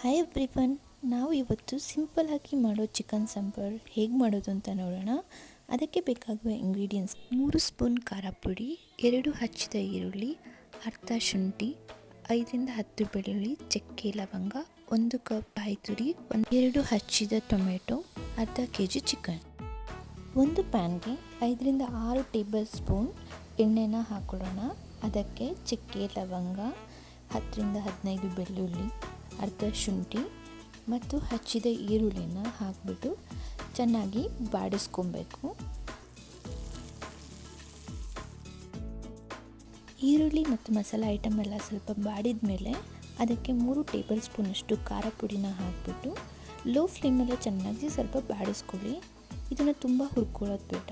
Hi everyone, ನಾವು ಇವತ್ತು simple ಆಗಿ ಮಾಡೋ ಚಿಕನ್ ಸಾಂಬಾರ್ ಹೇಗೆ ಮಾಡೋದು ಅಂತ ನೋಡೋಣ. ಅದಕ್ಕೆ ಬೇಕಾಗುವ ಇಂಗ್ರೀಡಿಯೆಂಟ್ಸ್: 3 ಸ್ಪೂನ್ ಖಾರ ಪುಡಿ, 2 ಹಚ್ಚಿದ ಈರುಳ್ಳಿ, ಅರ್ಧ ಶುಂಠಿ, 5ರಿಂದ 10 ಬೆಳ್ಳುಳ್ಳಿ, ಚಕ್ಕೆ ಲವಂಗ, 1 ಕಪ್ ಕಾಯಿ ತುರಿ, 2 ಹಚ್ಚಿದ ಟೊಮೆಟೊ, ಅರ್ಧ ಕೆ ಜಿ ಚಿಕನ್. ಒಂದು ಪ್ಯಾನ್ಗೆ 5ರಿಂದ 6 ಟೇಬಲ್ ಸ್ಪೂನ್ ಎಣ್ಣೆನ ಹಾಕೊಳ್ಳೋಣ. ಅದಕ್ಕೆ ಚಕ್ಕೆ ಲವಂಗ, 10ರಿಂದ 15 ಬೆಳ್ಳುಳ್ಳಿ, ಅರ್ಧ ಶುಂಠಿ ಮತ್ತು ಹಚ್ಚಿದ ಈರುಳ್ಳಿನ ಹಾಕಿಬಿಟ್ಟು ಚೆನ್ನಾಗಿ ಬಾಡಿಸ್ಕೊಬೇಕು. ಈರುಳ್ಳಿ ಮತ್ತು ಮಸಾಲೆ ಐಟಮ್ ಎಲ್ಲ ಸ್ವಲ್ಪ ಬಾಡಿದ ಮೇಲೆ ಅದಕ್ಕೆ 3 ಟೇಬಲ್ ಸ್ಪೂನಷ್ಟು ಖಾರ ಪುಡಿನ ಹಾಕಿಬಿಟ್ಟು ಲೋ ಫ್ಲೇಮಲ್ಲೇ ಚೆನ್ನಾಗಿ ಸ್ವಲ್ಪ ಬಾಡಿಸ್ಕೊಳ್ಳಿ. ಇದನ್ನು ತುಂಬ ಹುರ್ಕೊಳ್ಳೋದು ಬೇಡ.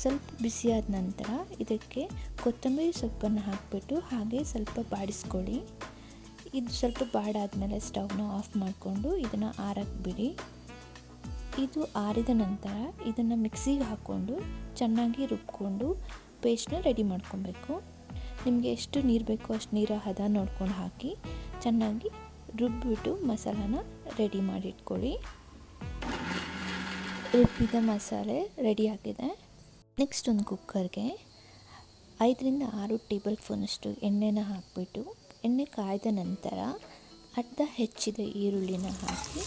ಸ್ವಲ್ಪ ಬಿಸಿಯಾದ ನಂತರ ಇದಕ್ಕೆ ಕೊತ್ತಂಬರಿ ಸೊಪ್ಪನ್ನು ಹಾಕಿಬಿಟ್ಟು ಹಾಗೆ ಸ್ವಲ್ಪ ಬಾಡಿಸ್ಕೊಳ್ಳಿ. ಇದು ಸ್ವಲ್ಪ ಬಾಡಾದಮೇಲೆ ಸ್ಟವ್ನ ಆಫ್ ಮಾಡಿಕೊಂಡು ಇದನ್ನು ಆರಕ್ಕೆ ಬಿಡಿ. ಇದು ಆರಿದ ನಂತರ ಇದನ್ನು ಮಿಕ್ಸಿಗೆ ಹಾಕ್ಕೊಂಡು ಚೆನ್ನಾಗಿ ರುಬ್ಕೊಂಡು ಪೇಸ್ಟ್ನ ರೆಡಿ ಮಾಡ್ಕೊಬೇಕು. ನಿಮಗೆ ಎಷ್ಟು ನೀರು ಬೇಕೋ ಅಷ್ಟು ನೀರ ಹದ ನೋಡ್ಕೊಂಡು ಹಾಕಿ ಚೆನ್ನಾಗಿ ರುಬ್ಬಿಬಿಟ್ಟು ಮಸಾಲಾನ ರೆಡಿ ಮಾಡಿಟ್ಕೊಳ್ಳಿ. ರುಬ್ಬಿದ ಮಸಾಲೆ ರೆಡಿಯಾಗಿದೆ. ನೆಕ್ಸ್ಟ್ ಒಂದು ಕುಕ್ಕರ್ಗೆ 5ರಿಂದ 6 ಟೇಬಲ್ ಸ್ಪೂನಷ್ಟು ಎಣ್ಣೆನ ಹಾಕಿಬಿಟ್ಟು ಎಣ್ಣೆ ಕಾಯ್ದ ನಂತರ ಅರ್ಧ ಹೆಚ್ಚಿದ ಈರುಳ್ಳಿನ ಹಾಕಿ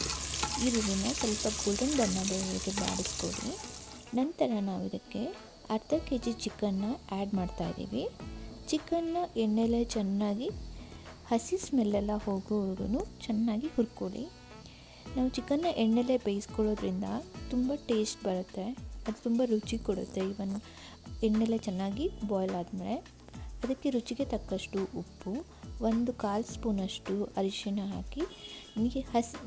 ಈರುಳ್ಳಿನ ಸ್ವಲ್ಪ ಗೋಲ್ಡನ್ ಬಣ್ಣ ಬರೋವರೆಗೆ ಬಾಡಿಸ್ಕೊಳ್ಳಿ. ನಂತರ ನಾವು ಇದಕ್ಕೆ ಅರ್ಧ ಕೆ ಜಿ ಚಿಕನ್ನ ಆ್ಯಡ್ ಮಾಡ್ತಾಯಿದ್ದೀವಿ. ಚಿಕನ್ನ ಎಣ್ಣೆಲೆ ಚೆನ್ನಾಗಿ ಹಸಿ ಸ್ಮೆಲ್ಲೆಲ್ಲ ಹೋಗೋವರೆಗೂ ಚೆನ್ನಾಗಿ ಹುರ್ಕೊಳ್ಳಿ. ನಾವು ಚಿಕನ್ನ ಎಣ್ಣೆಲೆ ಬೇಯಿಸ್ಕೊಳ್ಳೋದ್ರಿಂದ ತುಂಬ ಟೇಸ್ಟ್ ಬರುತ್ತೆ, ಅದು ತುಂಬ ರುಚಿ ಕೊಡುತ್ತೆ. ಇವನ್ ಎಣ್ಣೆಲೆ ಚೆನ್ನಾಗಿ ಬಾಯ್ಲ್ ಆದಮೇಲೆ ಅದಕ್ಕೆ ರುಚಿಗೆ ತಕ್ಕಷ್ಟು ಉಪ್ಪು, 1/4 ಸ್ಪೂನಷ್ಟು ಅರಿಶಿಣ ಹಾಕಿ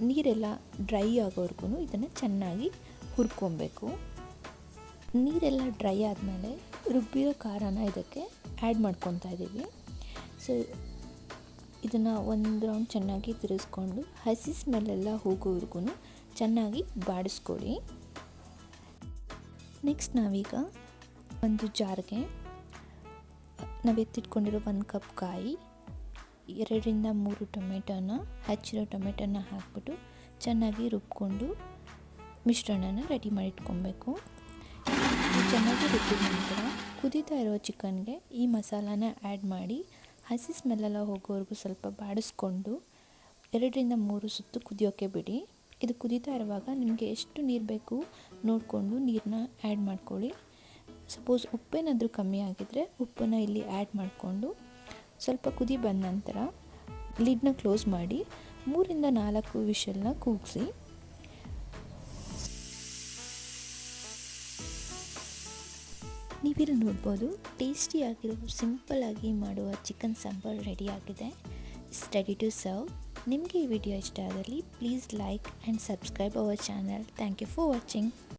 ನೀರೆಲ್ಲ ಡ್ರೈ ಆಗೋವರೆಗೂ ಇದನ್ನು ಚೆನ್ನಾಗಿ ಹುರ್ಕೊಬೇಕು. ನೀರೆಲ್ಲ ಡ್ರೈ ಆದಮೇಲೆ ರುಬ್ಬಿರೋ ಖಾರನ ಇದಕ್ಕೆ ಆ್ಯಡ್ ಮಾಡ್ಕೊತಾ ಇದ್ದೀವಿ. ಸೊ ಇದನ್ನು ಒಂದು ರೌಂಡ್ ಚೆನ್ನಾಗಿ ತಿರುಗಿಸ್ಕೊಂಡು ಹಸಿ ಸ್ಮೆಲ್ಲೆಲ್ಲ ಹೋಗೋವರೆಗೂ ಚೆನ್ನಾಗಿ ಬಾಡಿಸ್ಕೊಳ್ಳಿ. ನೆಕ್ಸ್ಟ್ ನಾವೀಗ ಒಂದು ಜಾರ್ಗೆ ನಾವು ಎತ್ತಿಟ್ಕೊಂಡಿರೋ 1 ಕಪ್ ಕಾಯಿ, 2ರಿಂದ 3 ಟೊಮೆಟೊನ ಹಚ್ಚಿರೋ ಟೊಮೆಟೊನ ಹಾಕ್ಬಿಟ್ಟು ಚೆನ್ನಾಗಿ ರುಬ್ಕೊಂಡು ಮಿಶ್ರಣನ ರೆಡಿ ಮಾಡಿಟ್ಕೊಬೇಕು. ಚೆನ್ನಾಗಿ ರುಬ್ಬಿದ ನಂತರ ಕುದೀತಾ ಇರೋ ಚಿಕನ್ಗೆ ಈ ಮಸಾಲಾನ ಆ್ಯಡ್ ಮಾಡಿ ಹಸಿ ಸ್ಮೆಲ್ಲೆಲ್ಲ ಹೋಗೋವರೆಗೂ ಸ್ವಲ್ಪ ಬಾಡಿಸ್ಕೊಂಡು 2ರಿಂದ 3 ಸುತ್ತು ಕುದಿಯೋಕ್ಕೆ ಬಿಡಿ. ಇದು ಕುದೀತಾ ಇರುವಾಗ ನಿಮಗೆ ಎಷ್ಟು ನೀರು ಬೇಕು ನೋಡಿಕೊಂಡು ನೀರನ್ನ ಆ್ಯಡ್ ಮಾಡ್ಕೊಳ್ಳಿ. ಸಪೋಸ್ ಉಪ್ಪೇನಾದರೂ ಕಮ್ಮಿ ಆಗಿದ್ದರೆ ಉಪ್ಪನ್ನು ಇಲ್ಲಿ ಆ್ಯಡ್ ಮಾಡಿಕೊಂಡು ಸ್ವಲ್ಪ ಕುದಿ ಬಂದ ನಂತರ ಲಿಡ್ನ ಕ್ಲೋಸ್ ಮಾಡಿ 3ರಿಂದ 4 ವಿಷಲ್ನ ಕೂಗಿಸಿ. ನೀವಿಲ್ಲಿ ನೋಡ್ಬೋದು, ಟೇಸ್ಟಿಯಾಗಿರೋ ಸಿಂಪಲ್ಲಾಗಿ ಮಾಡುವ ಚಿಕನ್ ಸಾಂಬಾರ್ ರೆಡಿಯಾಗಿದೆ. It's ready to serve. ನಿಮಗೆ ಈ ವಿಡಿಯೋ ಇಷ್ಟ ಆದಲ್ಲಿ please like and subscribe our channel. Thank you for watching.